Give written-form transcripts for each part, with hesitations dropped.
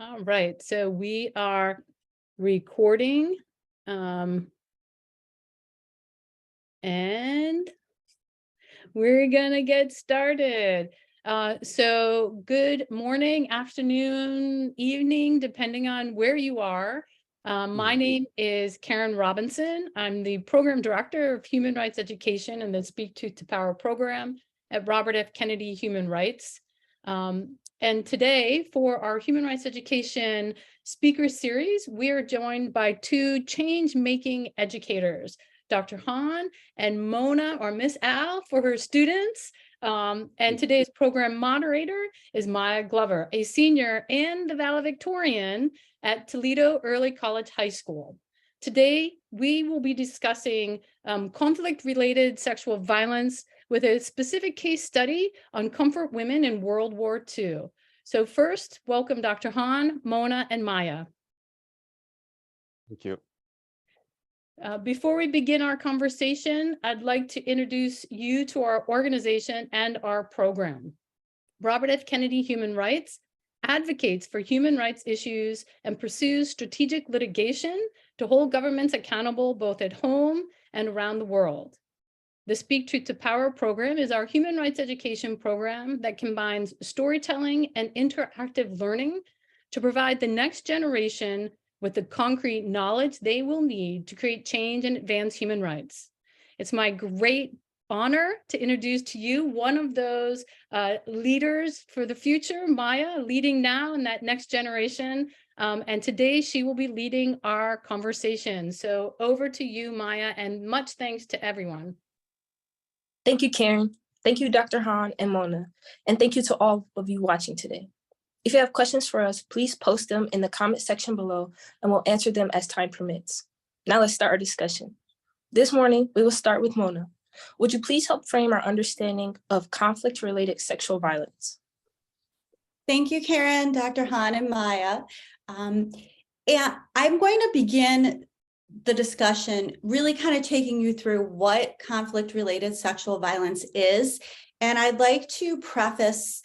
All right, so we are recording, and we're gonna get started. So good morning, afternoon, evening, depending on where you are. My name is Karen Robinson. I'm the Program Director of Human Rights Education in the Speak Truth to Power program at Robert F. Kennedy Human Rights. And today, for our Human Rights Education speaker series, we are joined by two change-making educators, Dr. Han and Mona, or Miss Al for her students. And today's program moderator is Mya Glover, a senior and the valedictorian at Toledo Early College High School. Today, we will be discussing conflict-related sexual violence with a specific case study on comfort women in World War II. So first, welcome Dr. Han, Mona, and Mya. Thank you. Before we begin our conversation, I'd like to introduce you to our organization and our program. Robert F. Kennedy Human Rights advocates for human rights issues and pursues strategic litigation to hold governments accountable both at home and around the world. The Speak Truth to Power program is our human rights education program that combines storytelling and interactive learning to provide the next generation with the concrete knowledge they will need to create change and advance human rights. It's my great honor to introduce to you one of those leaders for the future, Mya, leading now in that next generation. And today she will be leading our conversation. So over to you, Mya, and much thanks to everyone. Thank you, Karen. Thank you, Dr. Han and Mona. And thank you to all of you watching today. If you have questions for us, please post them in the comment section below and we'll answer them as time permits. Now let's start our discussion. This morning, we will start with Mona. Would you please help frame our understanding of conflict-related sexual violence? Thank you, Karen, Dr. Han, and Mya. And I'm going to begin the discussion really kind of taking you through what conflict-related sexual violence is. And I'd like to preface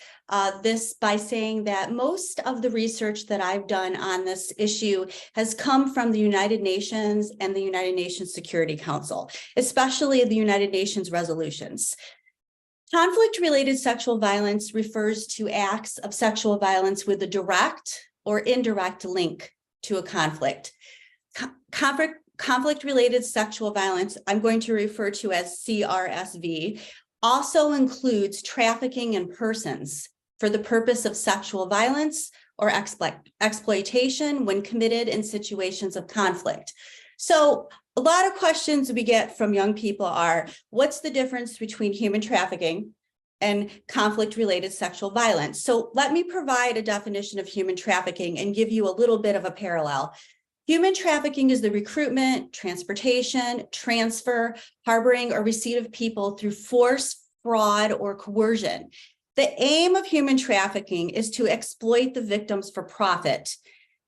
this by saying that most of the research that I've done on this issue has come from the United Nations and the United Nations Security Council, especially the United Nations resolutions. Conflict-related sexual violence refers to acts of sexual violence with a direct or indirect link to a conflict. Conflict-related sexual violence, I'm going to refer to as CRSV, also includes trafficking in persons for the purpose of sexual violence or exploitation when committed in situations of conflict. So a lot of questions we get from young people are, what's the difference between human trafficking and conflict-related sexual violence? So let me provide a definition of human trafficking and give you a little bit of a parallel. Human trafficking is the recruitment, transportation, transfer, harboring, or receipt of people through force, fraud, or coercion. The aim of human trafficking is to exploit the victims for profit.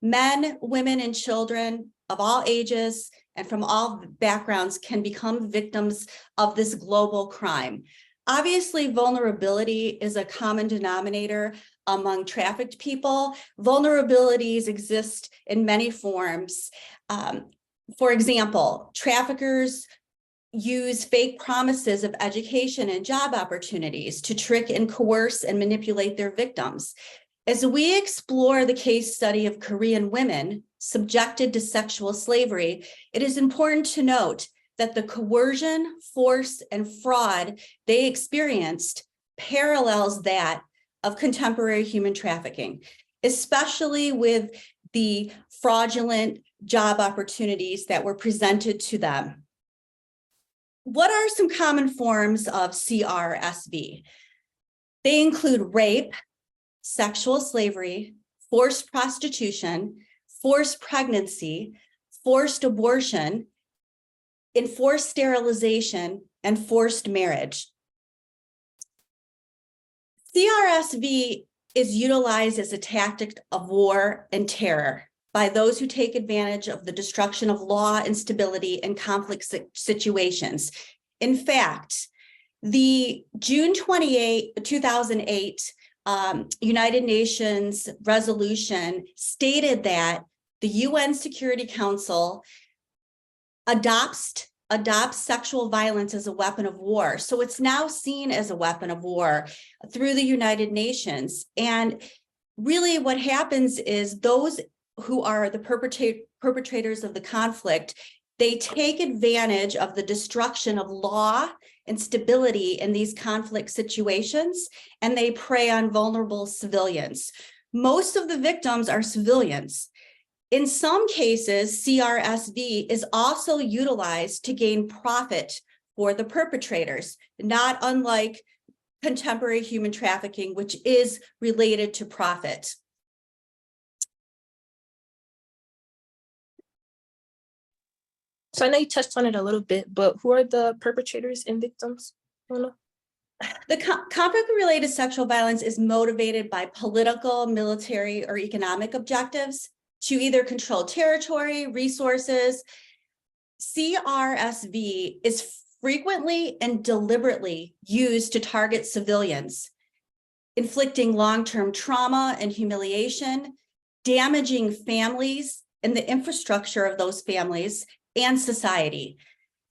Men, women, and children of all ages and from all backgrounds can become victims of this global crime. Obviously, vulnerability is a common denominator among trafficked people. Vulnerabilities exist in many forms. For example, traffickers use fake promises of education and job opportunities to trick and coerce and manipulate their victims. As we explore the case study of Korean women subjected to sexual slavery, it is important to note that the coercion, force, and fraud they experienced parallels that of contemporary human trafficking, especially with the fraudulent job opportunities that were presented to them. What are some common forms of CRSV? They include rape, sexual slavery, forced prostitution, forced pregnancy, forced abortion, enforced sterilization, and forced marriage. CRSV is utilized as a tactic of war and terror by those who take advantage of the destruction of law and stability in conflict situations. In fact, the June 28, 2008 United Nations resolution stated that the UN Security Council adopts sexual violence as a weapon of war. So it's now seen as a weapon of war through the United Nations. And really what happens is those who are the perpetrators of the conflict, they take advantage of the destruction of law and stability in these conflict situations, and they prey on vulnerable civilians. Most of the victims are civilians. In some cases, CRSV is also utilized to gain profit for the perpetrators, not unlike contemporary human trafficking, which is related to profit. So I know you touched on it a little bit, but who are the perpetrators and victims? Mona? The conflict-related sexual violence is motivated by political, military, or economic objectives to either control territory, resources. CRSV is frequently and deliberately used to target civilians, inflicting long-term trauma and humiliation, damaging families and the infrastructure of those families and society.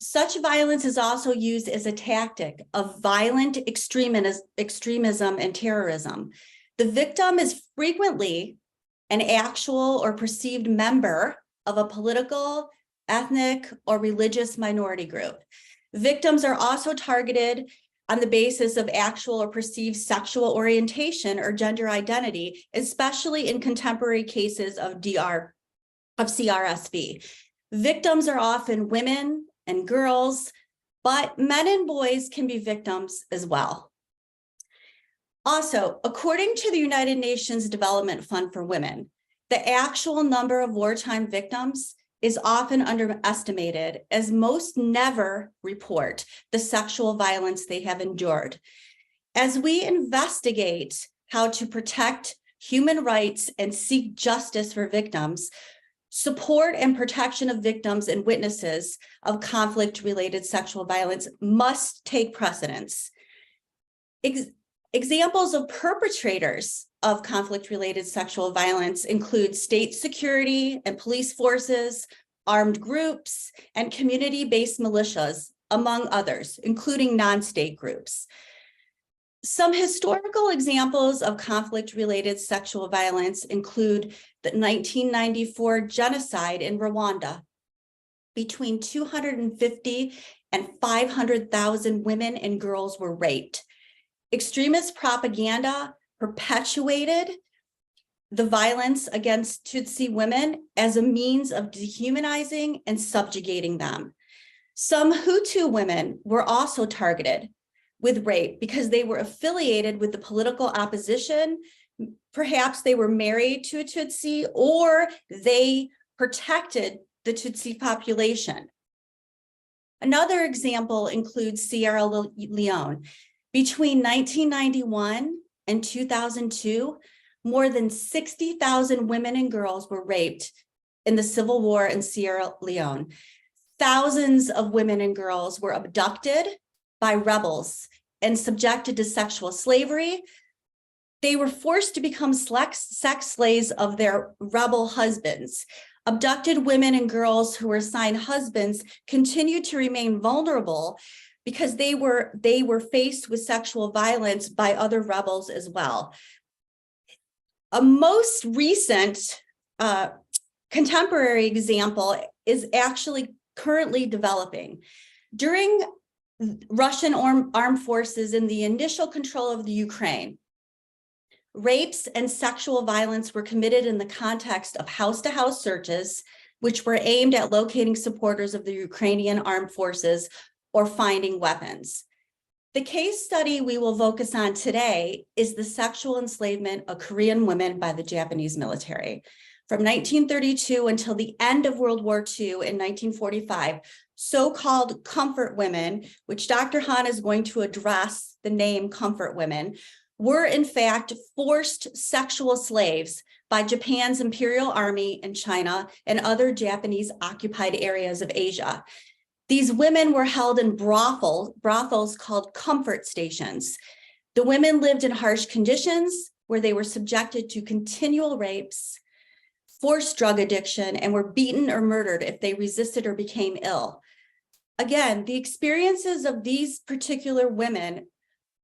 Such violence is also used as a tactic of violent extremism and terrorism. The victim is frequently an actual or perceived member of a political, ethnic, or religious minority group. Victims are also targeted on the basis of actual or perceived sexual orientation or gender identity, especially in contemporary cases of CRSV. Victims are often women and girls, but men and boys can be victims as well. Also, according to the United Nations Development Fund for Women, the actual number of wartime victims is often underestimated, as most never report the sexual violence they have endured. As we investigate how to protect human rights and seek justice for victims, support and protection of victims and witnesses of conflict-related sexual violence must take precedence. Examples of perpetrators of conflict-related sexual violence include state security and police forces, armed groups, and community-based militias, among others, including non-state groups. Some historical examples of conflict-related sexual violence include the 1994 genocide in Rwanda. Between 250 and 500,000 women and girls were raped. Extremist propaganda perpetuated the violence against Tutsi women as a means of dehumanizing and subjugating them. Some Hutu women were also targeted with rape because they were affiliated with the political opposition. Perhaps they were married to a Tutsi, or they protected the Tutsi population. Another example includes Sierra Leone. Between 1991 and 2002, more than 60,000 women and girls were raped in the civil war in Sierra Leone. Thousands of women and girls were abducted by rebels and subjected to sexual slavery. They were forced to become sex slaves of their rebel husbands. Abducted women and girls who were assigned husbands continued to remain vulnerable because they were faced with sexual violence by other rebels as well. A most recent contemporary example is actually currently developing. During Russian armed forces in the initial control of the Ukraine, rapes and sexual violence were committed in the context of house-to-house searches, which were aimed at locating supporters of the Ukrainian armed forces or finding weapons. The case study we will focus on today is the sexual enslavement of Korean women by the Japanese military. From 1932 until the end of World War II in 1945, so-called comfort women, which Dr. Han is going to address the name comfort women, were in fact forced sexual slaves by Japan's Imperial Army in China and other Japanese occupied areas of Asia. These women were held in brothels called comfort stations. The women lived in harsh conditions where they were subjected to continual rapes, forced drug addiction, and were beaten or murdered if they resisted or became ill. Again, the experiences of these particular women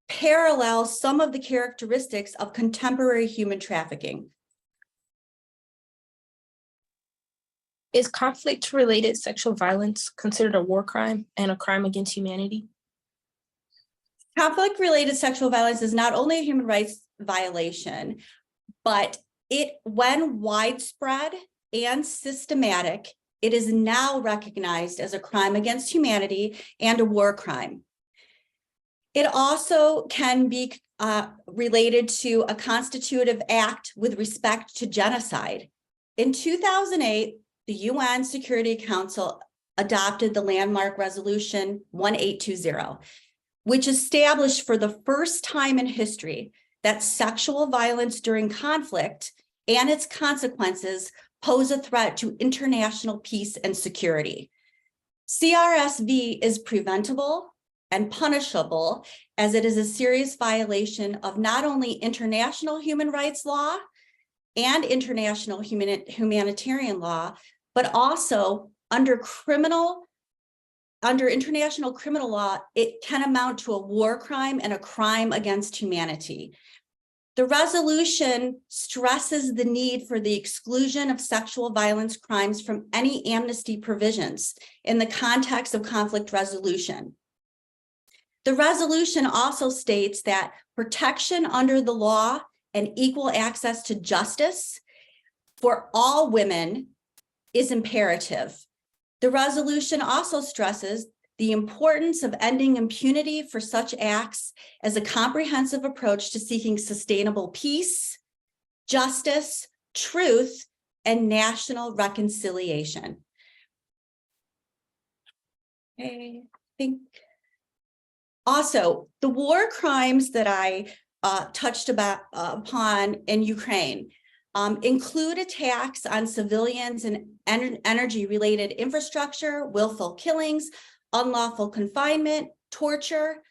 parallel some of the characteristics of contemporary human trafficking. Is conflict-related sexual violence considered a war crime and a crime against humanity? Conflict-related sexual violence is not only a human rights violation, but when widespread and systematic, it is now recognized as a crime against humanity and a war crime. It also can be related to a constitutive act with respect to genocide. In 2008, the UN Security Council adopted the landmark resolution 1820, which established for the first time in history that sexual violence during conflict and its consequences pose a threat to international peace and security. CRSV is preventable and punishable, as it is a serious violation of not only international human rights law and international humanitarian law, but also under international criminal law, it can amount to a war crime and a crime against humanity. The resolution stresses the need for the exclusion of sexual violence crimes from any amnesty provisions in the context of conflict resolution. The resolution also states that protection under the law and equal access to justice for all women is imperative. The resolution also stresses the importance of ending impunity for such acts as a comprehensive approach to seeking sustainable peace, justice, truth, and national reconciliation. I think also the war crimes that I touched upon in Ukraine include attacks on civilians and energy-related infrastructure, willful killings, unlawful confinement, torture,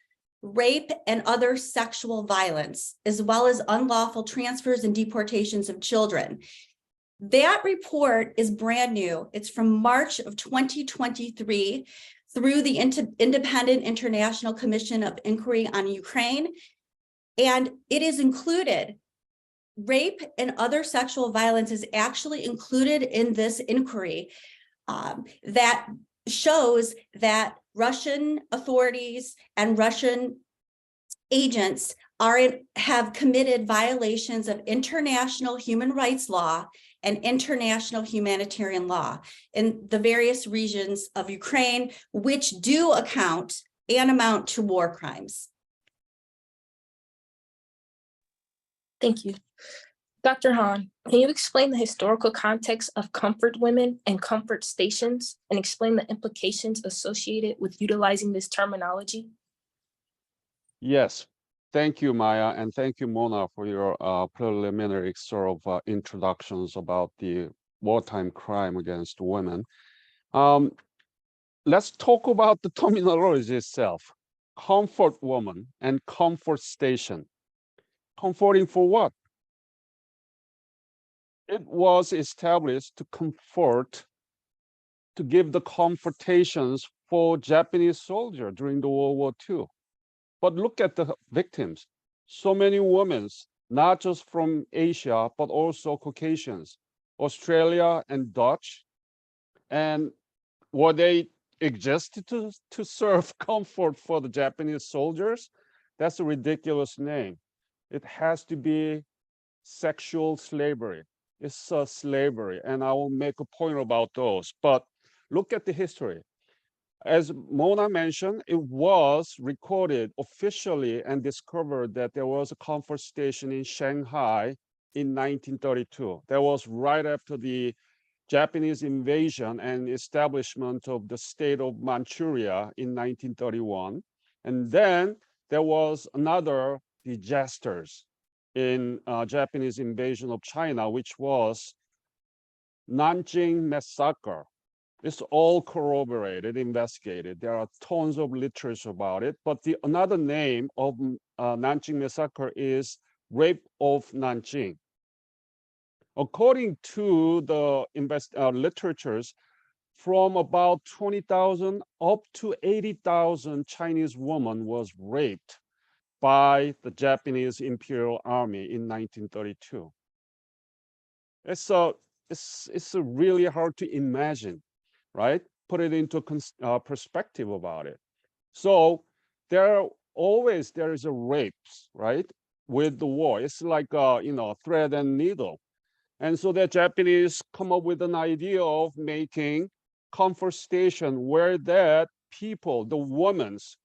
rape, and other sexual violence, as well as unlawful transfers and deportations of children. That report is brand new. It's from March of 2023 through the Independent International Commission of Inquiry on Ukraine, and it is included. Rape and other sexual violence is actually included in this inquiry that shows that Russian authorities and Russian agents have committed violations of international human rights law and international humanitarian law in the various regions of Ukraine, which do account and amount to war crimes. Thank you. Dr. Han, can you explain the historical context of comfort women and comfort stations and explain the implications associated with utilizing this terminology? Yes, thank you, Maya, and thank you, Mona, for your preliminary sort of introductions about the wartime crime against women. Let's talk about the terminology itself. Comfort woman and comfort station. Comforting for what? It was established to give the comfortations for Japanese soldiers during the World War II. But look at the victims. So many women, not just from Asia, but also Caucasians, Australia and Dutch. And were they existed to serve comfort for the Japanese soldiers? That's a ridiculous name. It has to be sexual slavery. It's slavery, and I will make a point about those. But look at the history. As Mona mentioned, it was recorded officially and discovered that there was a comfort station in Shanghai in 1932. That was right after the Japanese invasion and establishment of the state of Manchuria in 1931. And then there was another disasters in Japanese invasion of China, which was Nanjing massacre. It's all corroborated, investigated. There are tons of literature about it. But another name of Nanjing massacre is rape of Nanjing. According to the literatures, from about 20,000 up to 80,000 Chinese women was raped by the Japanese Imperial Army in 1932. It's really hard to imagine, right? Put it into perspective about it. So there is a rapes, right? With the war, it's like thread and needle. And so the Japanese come up with an idea of making comfort station where that people, the women's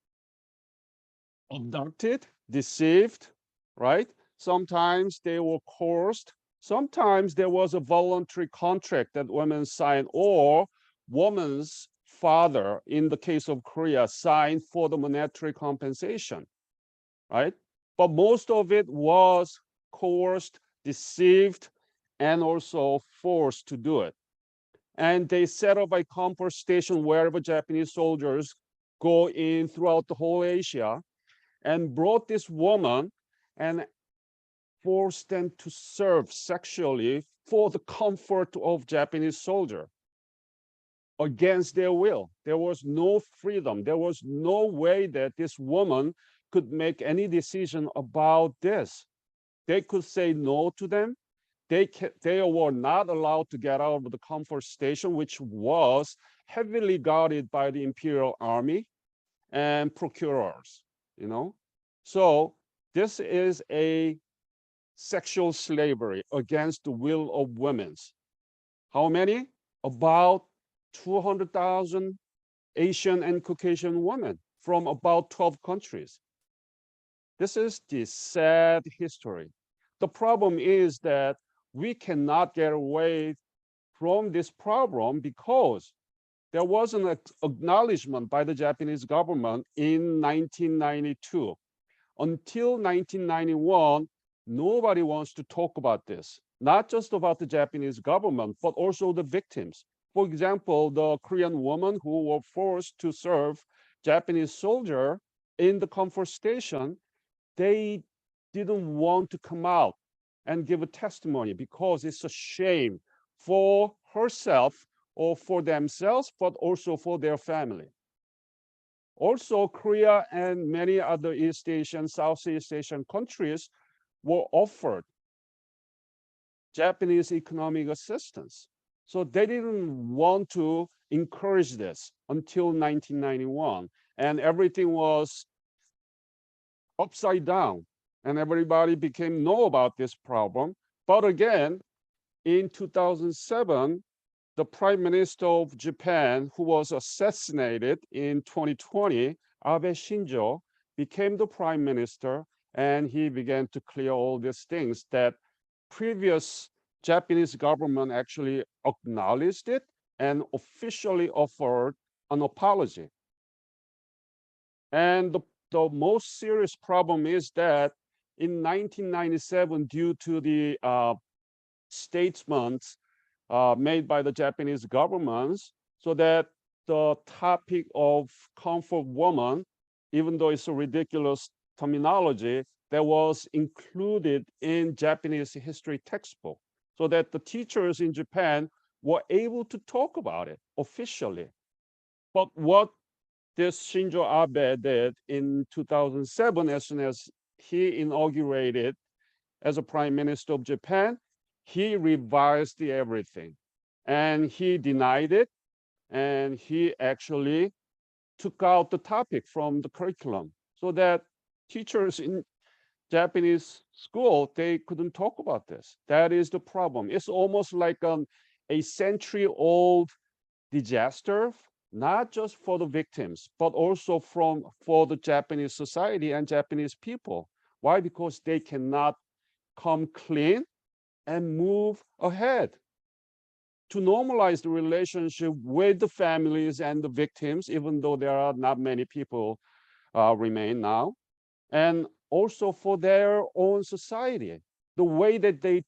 abducted, deceived, right? Sometimes they were coerced. Sometimes there was a voluntary contract that women signed, or woman's father, in the case of Korea, signed for the monetary compensation, right? But most of it was coerced, deceived, and also forced to do it. And they set up a comfort station wherever Japanese soldiers go in throughout the whole Asia, and brought this woman and forced them to serve sexually for the comfort of Japanese soldier against their will. There was no freedom. There was no way that this woman could make any decision about this. They could say no to them. They were not allowed to get out of the comfort station, which was heavily guarded by the Imperial Army and procurers, you know? So this is a sexual slavery against the will of women. How many? About 200,000 Asian and Caucasian women from about 12 countries. This is the sad history. The problem is that we cannot get away from this problem because there was an acknowledgement by the Japanese government in 1992. Until 1991, nobody wants to talk about this, not just about the Japanese government, but also the victims. For example, the Korean women who were forced to serve Japanese soldier in the comfort station, they didn't want to come out and give a testimony because it's a shame for herself or for themselves, but also for their family. Also, Korea and many other East Asian, Southeast Asian countries were offered Japanese economic assistance. So they didn't want to encourage this until 1991. And everything was upside down. And everybody became know about this problem. But again, in 2007, the Prime Minister of Japan, who was assassinated in 2020, Abe Shinzo, became the Prime Minister, and he began to clear all these things that previous Japanese government actually acknowledged it and officially offered an apology. And the most serious problem is that in 1997, due to the statements made by the Japanese governments, so that the topic of comfort woman, even though it's a ridiculous terminology, that was included in Japanese history textbook, so that the teachers in Japan were able to talk about it officially. But what this Shinzo Abe did in 2007, as soon as he inaugurated as a Prime Minister of Japan, he revised everything and he denied it, and he actually took out the topic from the curriculum so that teachers in Japanese school, they couldn't talk about this. That is the problem. It's almost like a century-old disaster, not just for the victims, but also for the Japanese society and Japanese people. Why? Because they cannot come clean and move ahead to normalize the relationship with the families and the victims, even though there are not many people remain now, and also for their own society, the way that they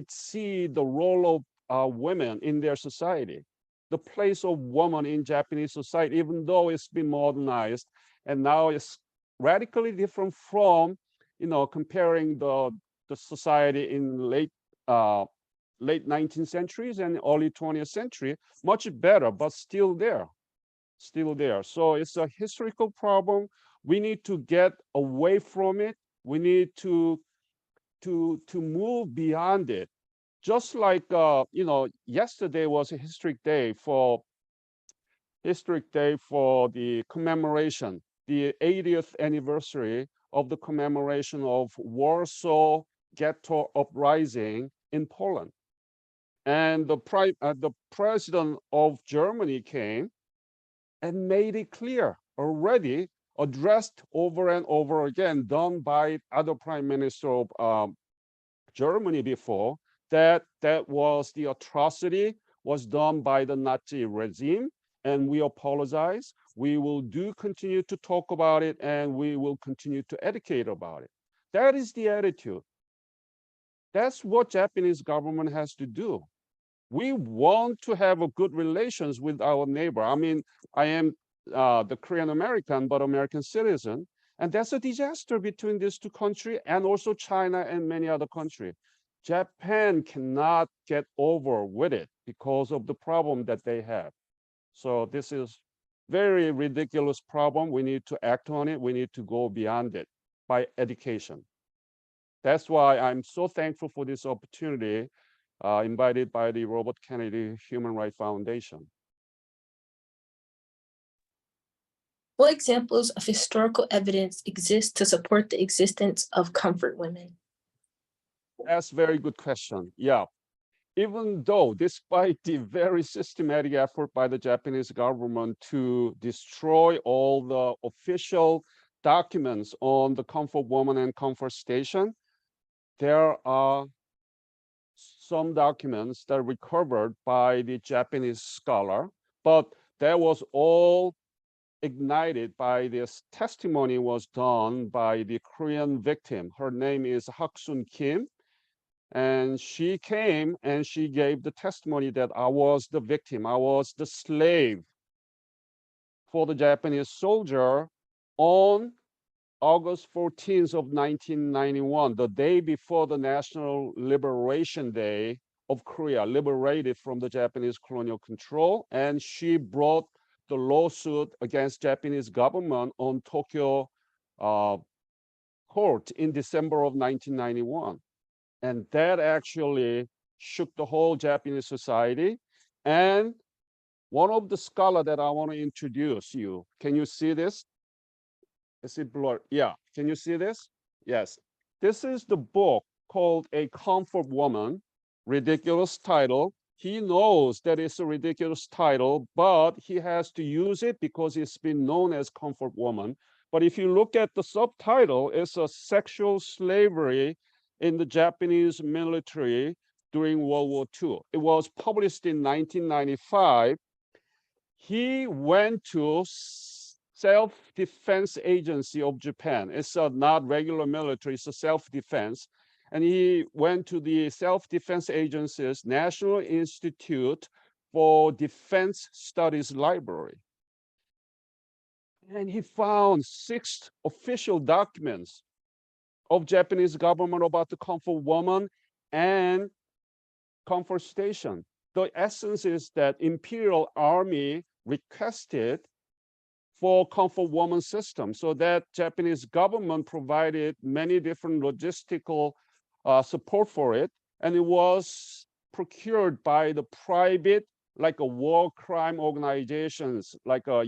see the role of women in their society. the place of woman in Japanese society, even though it's been modernized, and now it's radically different from, comparing the society in late 19th centuries and early 20th century, much better, but still there. So it's a historical problem. We need to get away from it. We need to move beyond it. Just like yesterday was a historic day for the commemoration, the 80th anniversary of the commemoration of Warsaw Ghetto uprising in Poland. And the president of Germany came and made it clear already, addressed over and over again, done by other prime minister of Germany before, that was the atrocity was done by the Nazi regime, and we apologize. We will continue to talk about it, and we will continue to educate about it. That is the attitude. That's what Japanese government has to do. We want to have a good relations with our neighbor. I mean, I am the Korean American, but American citizen. And that's a disaster between these two countries, and also China and many other countries. Japan cannot get over with it because of the problem that they have. So this is very ridiculous problem. We need to act on it. We need to go beyond it by education. That's why I'm so thankful for this opportunity invited by the Robert Kennedy Human Rights Foundation. What examples of historical evidence exist to support the existence of comfort women? That's a very good question. Yeah. Even though, despite the very systematic effort by the Japanese government to destroy all the official documents on the comfort woman and comfort station, there are some documents that are recovered by the Japanese scholar, but that was all ignited by this testimony was done by the Korean victim. Her name is Hak-sun Kim. And she came and she gave the testimony that I was the victim. I was the slave for the Japanese soldier on August 14th of 1991, the day before the National Liberation Day of Korea, liberated from the Japanese colonial control. And she brought the lawsuit against Japanese government on Tokyo court in December of 1991. And that actually shook the whole Japanese society. And one of the scholars that I want to introduce you, can you see this? Is it blurred? Yeah, can you see this? Yes. This is the book called A Comfort Woman, ridiculous title. He knows that it's a ridiculous title, but he has to use it because it's been known as Comfort Woman. But if you look at the subtitle, it's a sexual slavery in the Japanese military during World War II. It was published in 1995. He went to Self-Defense Agency of Japan. It's not regular military, it's a self-defense. And he went to the Self-Defense Agency's National Institute for Defense Studies Library. And he found 6 official documents of Japanese government about the comfort woman and comfort station. The essence is that Imperial Army requested for comfort woman system, so that Japanese government provided many different logistical support for it, and it was procured by the private, like a war crime organizations, like a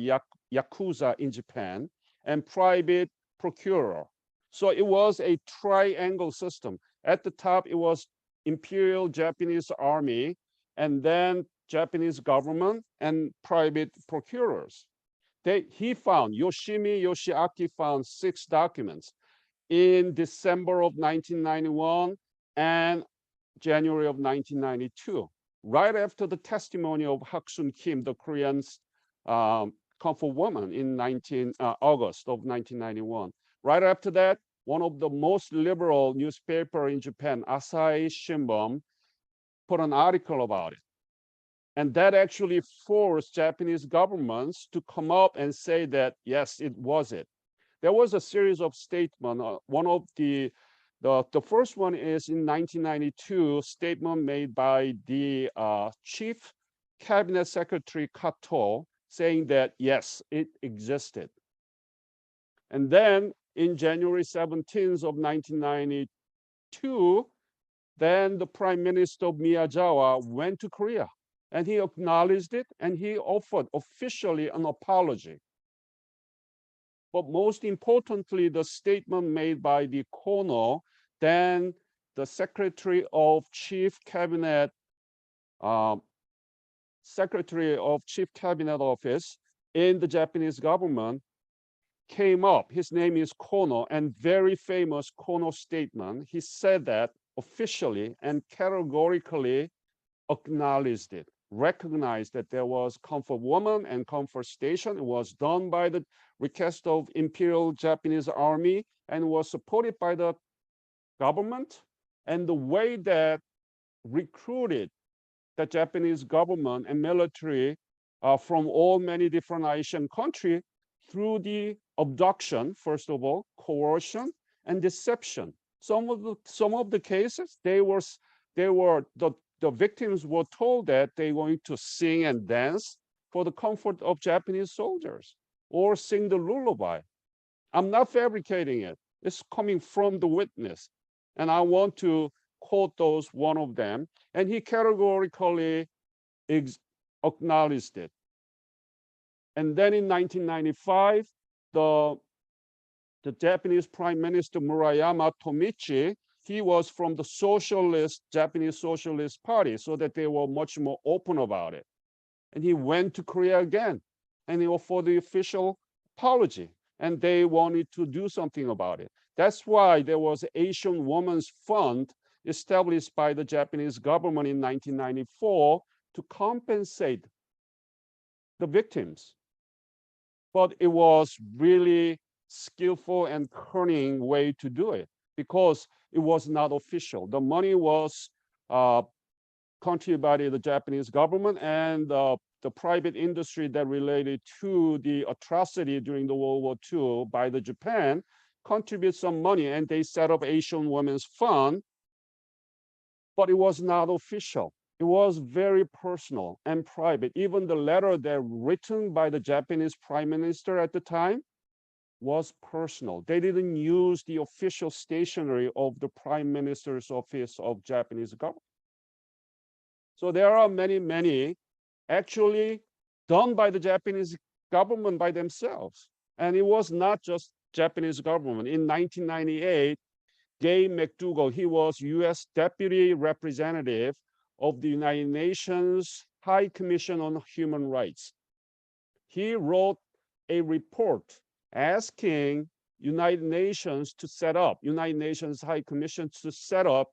Yakuza in Japan, and private procurer. So it was a triangle system. At the top, it was Imperial Japanese Army, and then Japanese government and private procurers. He found, Yoshimi Yoshiaki found 6 documents in December of 1991 and January of 1992, right after the testimony of Hak-sun Kim, the Korean comfort woman in August of 1991. Right after that, one of the most liberal newspaper in Japan, Asahi Shimbun, put an article about it. And that actually forced Japanese governments to come up and say that, yes, it was it. There was a series of statements. One of the first one is in 1992, statement made by the Chief Cabinet Secretary Kato, saying that, yes, it existed. And then in January 17th of 1992, then the Prime Minister of Miyazawa went to Korea and he acknowledged it and he offered officially an apology. But most importantly, the statement made by the Kono, then the Secretary of Chief Cabinet Office in the Japanese government, came up. His name is Kono, and very famous Kono statement. He said that officially and categorically acknowledged it, recognized that there was comfort woman and comfort station. It was done by the request of Imperial Japanese Army and was supported by the government. And the way that recruited the Japanese government and military from all many different Asian countries through the abduction, first of all, coercion and deception. Some of the cases, the victims were told that they're going to sing and dance for the comfort of Japanese soldiers or sing the lullaby. I'm not fabricating it. It's coming from the witness. And I want to quote those, one of them. And he categorically acknowledged it. And then in 1995, the Japanese Prime Minister Murayama Tomichi, he was from the Japanese Socialist Party, so that they were much more open about it. And he went to Korea again, and he offered the official apology, and they wanted to do something about it. That's why there was an Asian Women's Fund established by the Japanese government in 1994 to compensate the victims. But it was really skillful and cunning way to do it because it was not official. The money was contributed by the Japanese government and the private industry that related to the atrocity during the World War II by the Japan contribute some money, and they set up Asian Women's Fund, but it was not official. It was very personal and private. Even the letter that written by the Japanese Prime Minister at the time was personal. They didn't use the official stationery of the Prime Minister's Office of Japanese government. So there are many actually done by the Japanese government by themselves. And it was not just Japanese government. In 1998, Gay McDougall, he was US Deputy Representative of the United Nations High Commission on Human Rights. He wrote a report asking United Nations High Commission to set up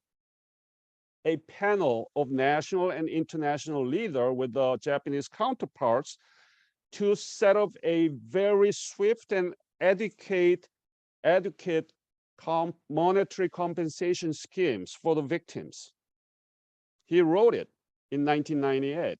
a panel of national and international leaders with the Japanese counterparts to set up a very swift and adequate monetary compensation schemes for the victims. He wrote it in 1998,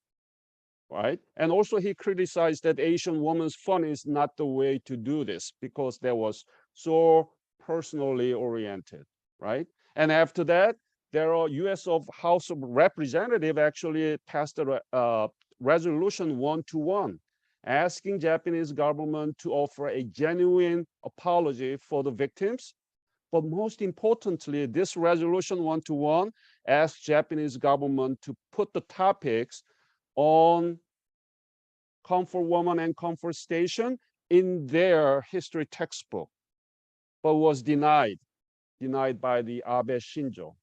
right? And also he criticized that Asian Women's Fund is not the way to do this because that was so personally oriented, right? And after that, there are US House of Representatives actually passed a resolution 1-1 asking Japanese government to offer a genuine apology for the victims. But most importantly, this resolution 1-1 asked Japanese government to put the topics on comfort woman and comfort station in their history textbook, but was denied by the Abe Shinzo,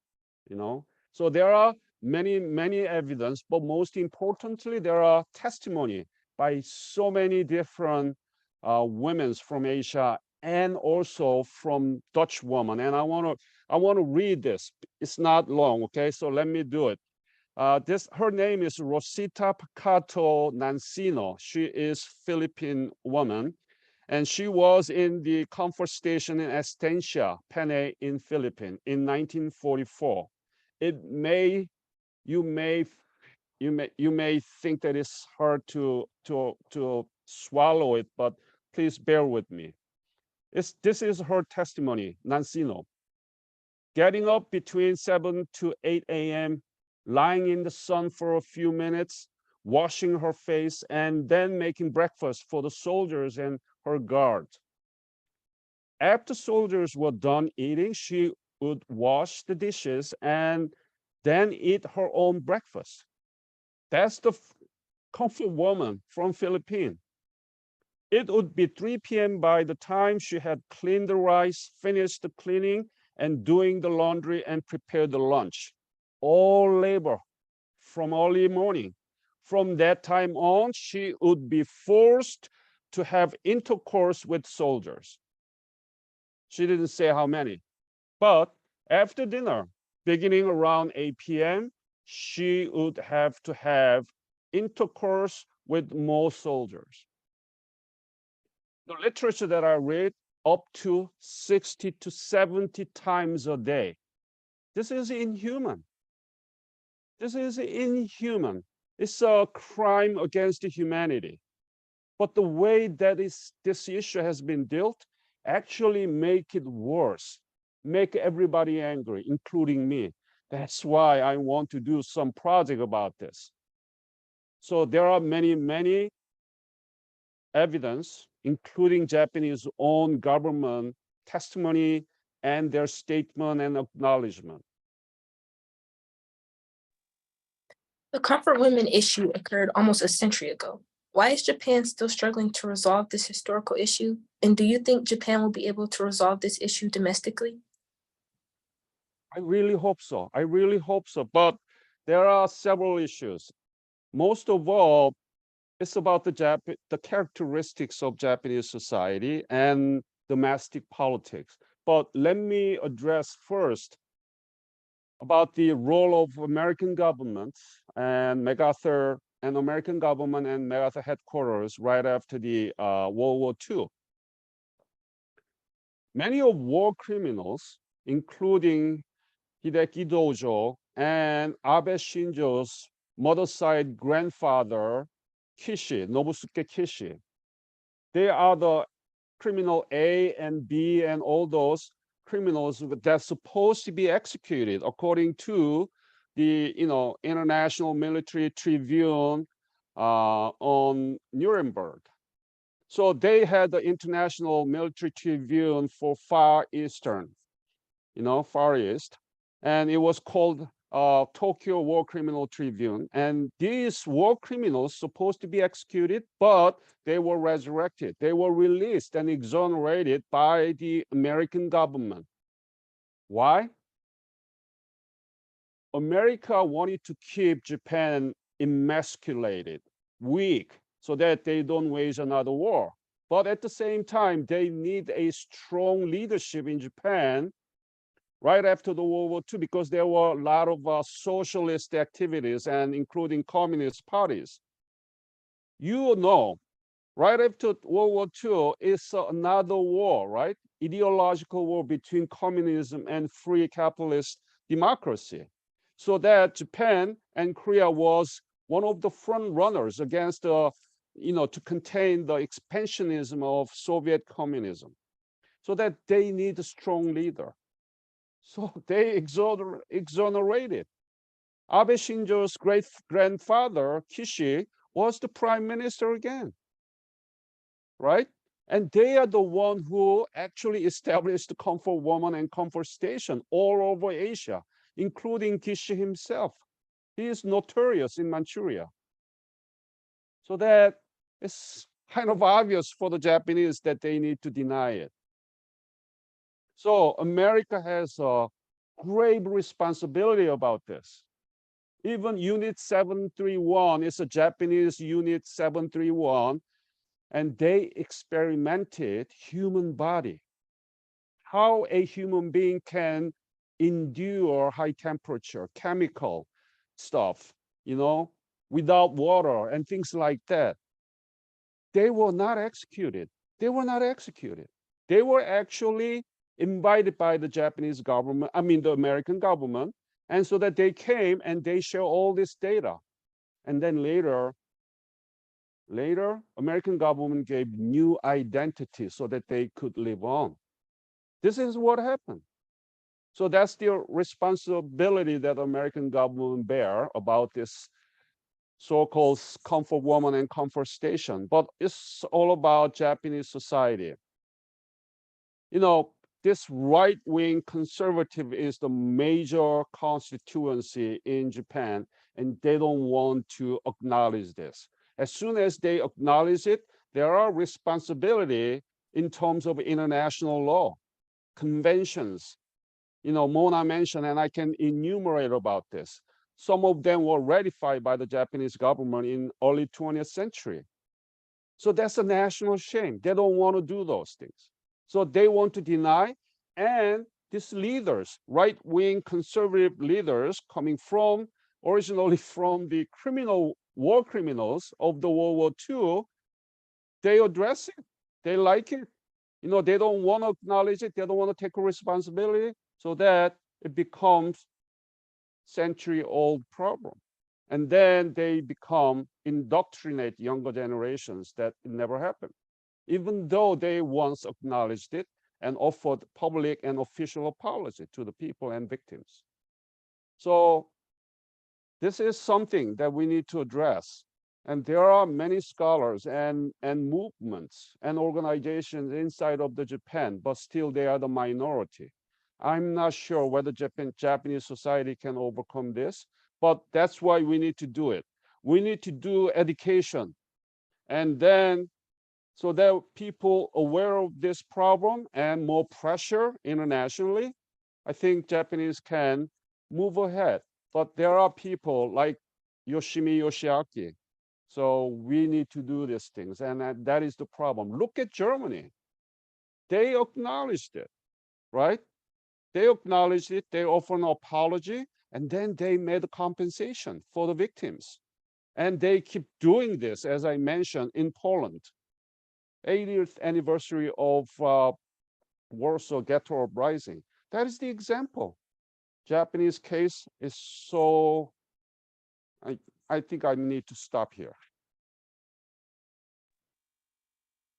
you know. So there are many evidence, but most importantly, there are testimony by so many different women from Asia and also from Dutch women. And I want to read this. It's not long, okay? So let me do it. Her name is Rosita Picato Nancino. She is Philippine woman, and she was in the comfort station in Estancia, Panay in Philippines in 1944. You may you may think that it's hard to swallow it, but please bear with me. This is her testimony, Nancino. Getting up between 7 to 8 a.m., lying in the sun for a few minutes, washing her face, and then making breakfast for the soldiers and her guard. After soldiers were done eating, she would wash the dishes and then eat her own breakfast. That's the comfort woman from Philippines. It would be 3 p.m. by the time she had cleaned the rice, finished the cleaning, and doing the laundry and prepared the lunch. All labor from early morning. From that time on, she would be forced to have intercourse with soldiers. She didn't say how many, but after dinner, beginning around 8 p.m., she would have to have intercourse with more soldiers. The literature that I read, up to 60 to 70 times a day. This is inhuman. This is inhuman. It's a crime against humanity. But the way that this issue has been dealt actually make it worse, make everybody angry, including me. That's why I want to do some project about this. So there are many evidence, including Japanese own government testimony and their statement and acknowledgement. The comfort women issue occurred almost a century ago. Why is Japan still struggling to resolve this historical issue? And do you think Japan will be able to resolve this issue domestically? I really hope so. I really hope so. But there are several issues. Most of all, it's about the characteristics of Japanese society and domestic politics. But let me address first about the role of American government and MacArthur and American government and MacArthur headquarters right after the World War II. Many of war criminals, including Hideki Dojo and Abe Shinzo's mother side grandfather, Kishi, Nobusuke Kishi. They are the criminal A and B and all those criminals that's supposed to be executed according to the International Military Tribunal on Nuremberg. So they had the International Military Tribunal for Far Eastern, Far East, and it was called Tokyo War Criminal Tribunal. And these war criminals supposed to be executed, but they were resurrected. They were released and exonerated by the American government. Why? America wanted to keep Japan emasculated, weak, so that they don't wage another war. But at the same time, they need a strong leadership in Japan right after the World War II, because there were a lot of socialist activities and including communist parties. Right after World War II is another war, right? Ideological war between communism and free capitalist democracy. So that Japan and Korea was one of the front runners against, to contain the expansionism of Soviet communism. So that they need a strong leader. So they exonerated. Abe Shinzo's great-grandfather, Kishi, was the prime minister again, right? And they are the one who actually established the comfort woman and comfort station all over Asia, including Kishi himself. He is notorious in Manchuria. So that it's kind of obvious for the Japanese that they need to deny it. So America has a grave responsibility about this. Even Unit 731 is a Japanese Unit 731, and they experimented human body, how a human being can endure high temperature, chemical stuff, without water and things like that. They were not executed. They were not executed. They were actually invited by the Japanese government, the American government, and so that they came and they share all this data. And then later, American government gave new identity so that they could live on. This is what happened. So that's the responsibility that American government bear about this so-called comfort woman and comfort station. But it's all about Japanese society. You know, this right-wing conservative is the major constituency in Japan, and they don't want to acknowledge this. As soon as they acknowledge it, there are responsibility in terms of international law, conventions. You know, Mona mentioned, and I can enumerate about this. Some of them were ratified by the Japanese government in early 20th century. So that's a national shame. They don't want to do those things. So they want to deny, and these leaders, right-wing conservative leaders coming from, originally from the war criminals of the World War II, they address it, they like it. You know, they don't want to acknowledge it, they don't want to take a responsibility, so that it becomes century-old problem. And then they become indoctrinate younger generations that it never happened, even though they once acknowledged it and offered public and official apology to the people and victims. So this is something that we need to address. And there are many scholars and movements and organizations inside of the Japan, but still they are the minority. I'm not sure whether Japanese society can overcome this, but that's why we need to do it. We need to do education, and then so that people aware of this problem and more pressure internationally, I think Japanese can move ahead. But there are people like Yoshimi Yoshiaki. So we need to do these things, and that is the problem. Look at Germany. They acknowledged it, right? They acknowledged it, they offered an apology, and then they made a compensation for the victims. And they keep doing this, as I mentioned, in Poland. 80th anniversary of Warsaw Ghetto Uprising. That is the example. Japanese case is so, I think I need to stop here.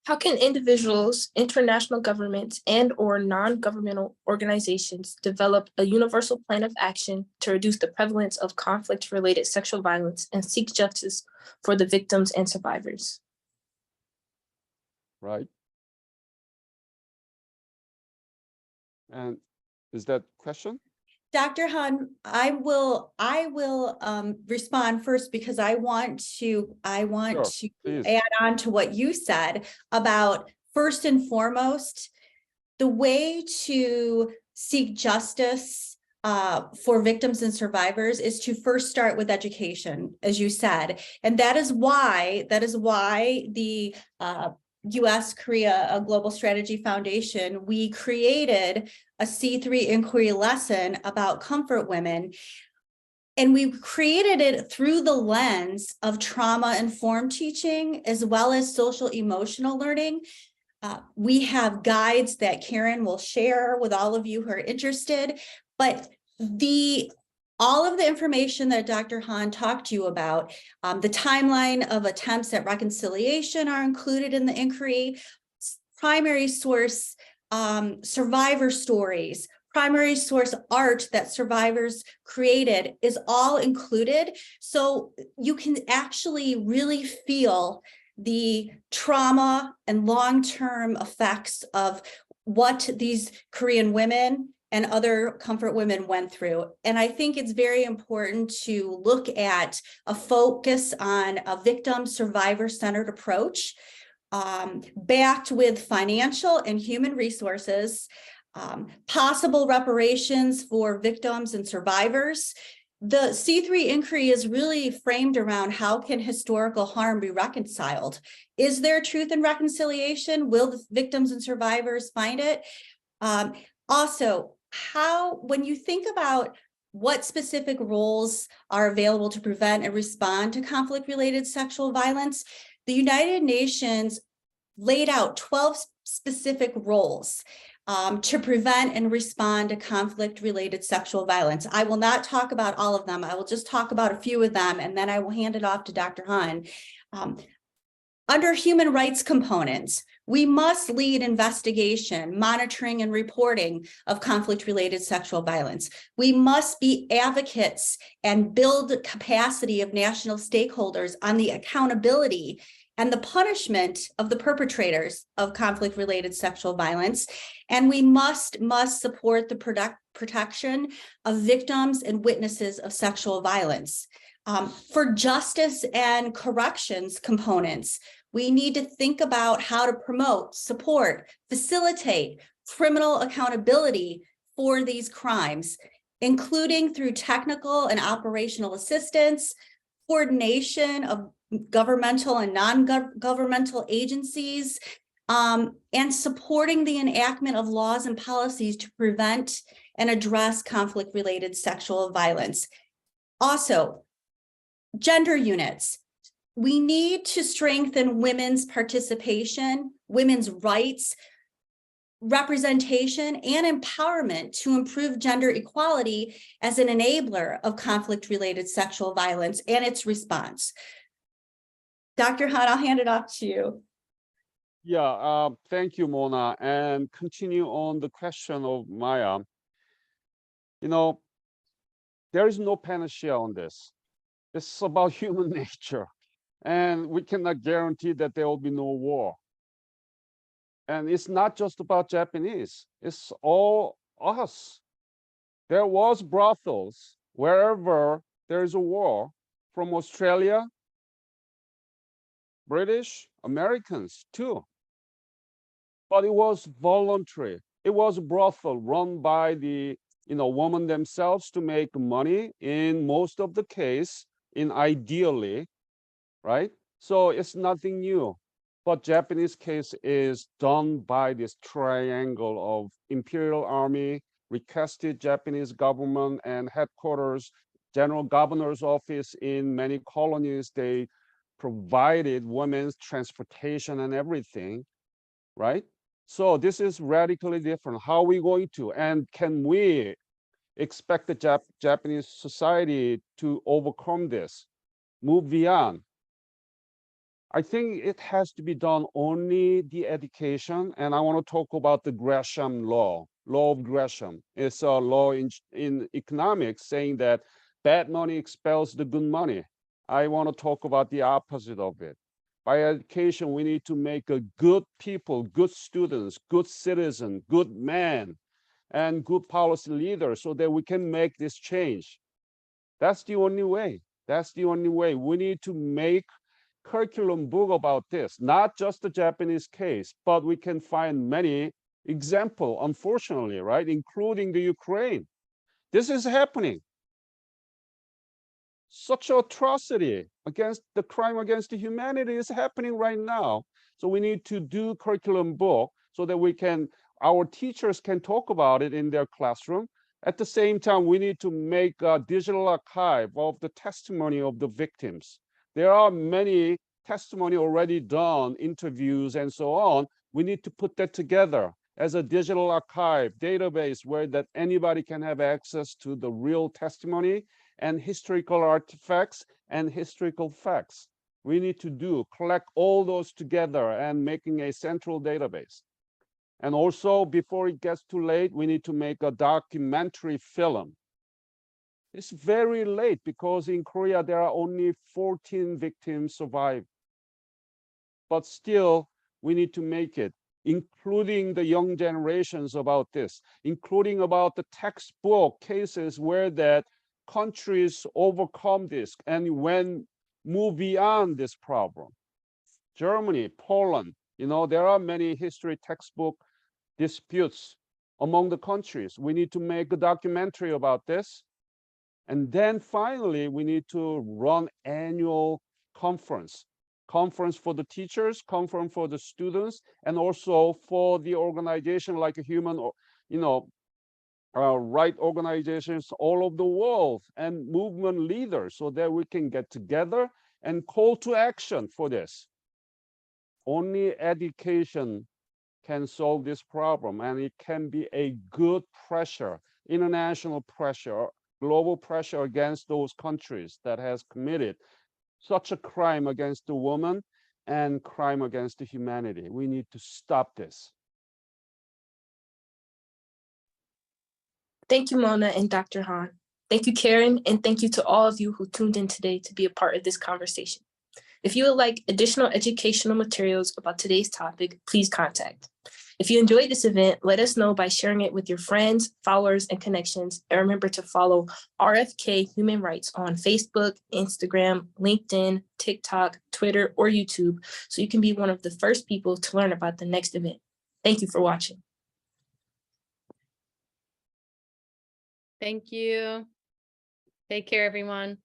How can individuals, international governments, and/or non-governmental organizations develop a universal plan of action to reduce the prevalence of conflict-related sexual violence and seek justice for the victims and survivors? Right. And is that question? Dr. Han, I will respond first because I want to Please. add on to what you said about, first and foremost, the way to seek justice for victims and survivors is to first start with education, as you said, and that is why the U.S. Korea Global Strategy Foundation, we created a C3 inquiry lesson about comfort women. And we created it through the lens of trauma-informed teaching, as well as social emotional learning. We have guides that Karen will share with all of you who are interested, but all of the information that Dr. Han talked to you about, the timeline of attempts at reconciliation are included in the inquiry, primary source survivor stories, primary source art that survivors created is all included. So you can actually really feel the trauma and long-term effects of what these Korean women and other comfort women went through. And I think it's very important to look at a focus on a victim survivor-centered approach, backed with financial and human resources, possible reparations for victims and survivors. The C3 inquiry is really framed around how can historical harm be reconciled? Is there truth and reconciliation? Will the victims and survivors find it? Also, when you think about what specific roles are available to prevent and respond to conflict-related sexual violence, the United Nations laid out 12 specific roles. to prevent and respond to conflict-related sexual violence. I will not talk about all of them. I will just talk about a few of them, and then I will hand it off to Dr. Han. Under human rights components, we must lead investigation, monitoring, and reporting of conflict-related sexual violence. We must be advocates and build capacity of national stakeholders on the accountability and the punishment of the perpetrators of conflict-related sexual violence. And we must support the protection of victims and witnesses of sexual violence. For justice and corrections components, we need to think about how to promote, support, facilitate criminal accountability for these crimes, including through technical and operational assistance, coordination of governmental and non-governmental agencies, and supporting the enactment of laws and policies to prevent and address conflict-related sexual violence. Also, gender units. We need to strengthen women's participation, women's rights, representation, and empowerment to improve gender equality as an enabler of conflict-related sexual violence and its response. Dr. Han, I'll hand it off to you. Yeah, thank you, Mona. And continue on the question of Maya. You know, there is no panacea on this. It's about human nature. And we cannot guarantee that there will be no war. And it's not just about Japanese, it's all us. There was brothels wherever there is a war, from Australia, British, Americans too. But it was voluntary. It was a brothel run by the women themselves to make money in most of the case, ideally, right? So it's nothing new. But Japanese case is done by this triangle of Imperial Army, requested Japanese government and headquarters, General Governor's office in many colonies. They provided women's transportation and everything, right? So this is radically different. How are we going to, and can we expect the Japanese society to overcome this, move beyond? I think it has to be done only the education, and I want to talk about the Gresham law of Gresham. It's a law in economics saying that bad money expels the good money. I want to talk about the opposite of it. By education, we need to make a good people, good students, good citizens, good men, and good policy leaders so that we can make this change. That's the only way. That's the only way. We need to make curriculum book about this, not just the Japanese case, but we can find many examples, unfortunately, right, including the Ukraine. This is happening. Such atrocity against the crime against the humanity is happening right now. So we need to do curriculum book so that our teachers can talk about it in their classroom. At the same time, we need to make a digital archive of the testimony of the victims. There are many testimony already done, interviews and so on. We need to put that together as a digital archive database where that anybody can have access to the real testimony and historical artifacts and historical facts. We need to collect all those together and making a central database. And also, before it gets too late, we need to make a documentary film. It's very late because in Korea, there are only 14 victims survived. But still, we need to make it, including the young generations about this, including about the textbook cases where that countries overcome this and when move beyond this problem. Germany, Poland, there are many history textbook disputes among the countries. We need to make a documentary about this. And then finally, we need to run annual conference for the teachers, conference for the students, and also for the organization like a human, right organizations all over the world and movement leaders so that we can get together and call to action for this. Only education can solve this problem, and it can be a good pressure, international pressure, global pressure against those countries that has committed such a crime against the woman and crime against the humanity. We need to stop this. Thank you, Mona and Dr. Han. Thank you, Karen, and thank you to all of you who tuned in today to be a part of this conversation. If you would like additional educational materials about today's topic, please contact. If you enjoyed this event, let us know by sharing it with your friends, followers, and connections. And remember to follow RFK Human Rights on Facebook, Instagram, LinkedIn, TikTok, Twitter, or YouTube, so you can be one of the first people to learn about the next event. Thank you for watching. Thank you. Take care, everyone.